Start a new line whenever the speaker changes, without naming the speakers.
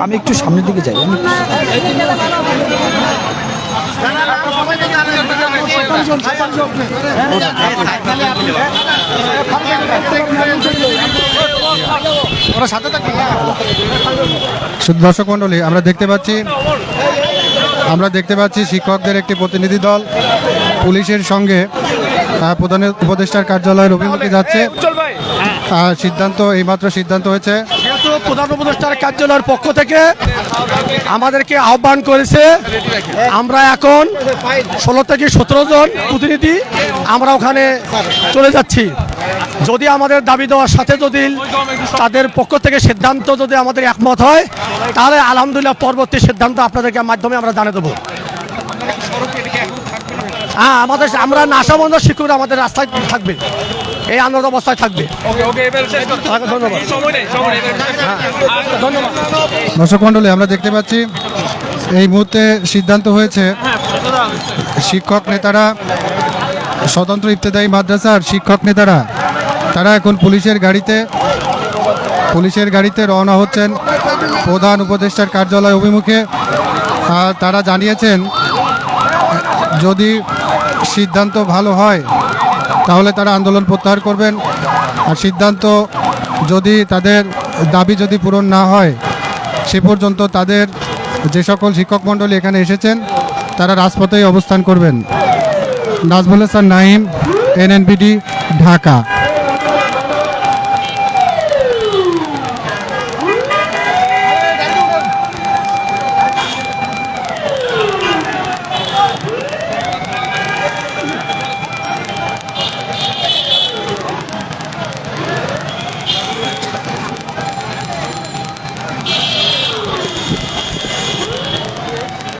আমি একটু সামনের দিকে যাই।
দর্শক মণ্ডলী, আমরা দেখতে পাচ্ছি শিক্ষকদের একটি প্রতিনিধি দল পুলিশের সঙ্গে প্রধান উপদেষ্টার কার্যালয়ের অভিমুখে যাচ্ছে। এইমাত্র সিদ্ধান্ত হয়েছে,
যেহেতু প্রধান উপদেষ্টার কার্যালয়ের পক্ষ থেকে আমাদেরকে আহ্বান করেছে, আমরা এখন 16 থেকে 17 জন প্রতিনিধি আমরা ওখানে চলে যাচ্ছি। যদি আমাদের দাবি দেওয়ার সাথে যদি তাদের পক্ষ থেকে সিদ্ধান্ত যদি আমাদের একমত হয়, তাহলে আলহামদুলিল্লাহ পরবর্তী সিদ্ধান্ত আপনাদেরকে মাধ্যমে আমরা জানিয়ে দেবো। হ্যাঁ, আমরা নাশাবন্ধ শিক্ষকরা আমাদের রাস্তায় থাকবে, এই আন্দোলন অবস্থায় থাকবে।
দর্শক মণ্ডলী, আমরা দেখতে পাচ্ছি এই মুহূর্তে সিদ্ধান্ত হয়েছে, শিক্ষক নেতারা, স্বতন্ত্র ইবতেদায়ী মাদ্রাসার শিক্ষক নেতারা তারা এখন পুলিশের গাড়িতে রওনা হচ্ছেন প্রধান উপদেষ্টার কার্যালয় অভিমুখে। তারা জানিয়েছেন যদি সিদ্ধান্ত ভালো হয় তাহলে তারা আন্দোলন প্রত্যাহার করবেন, আর সিদ্ধান্ত যদি তাদের দাবি যদি পূরণ না হয় সে পর্যন্ত তাদের যে সকল শিক্ষক মণ্ডলী এখানে এসেছেন তারা রাজপথেই অবস্থান করবেন। নাজমুল হাসান নাঈম, NNPD, ঢাকা।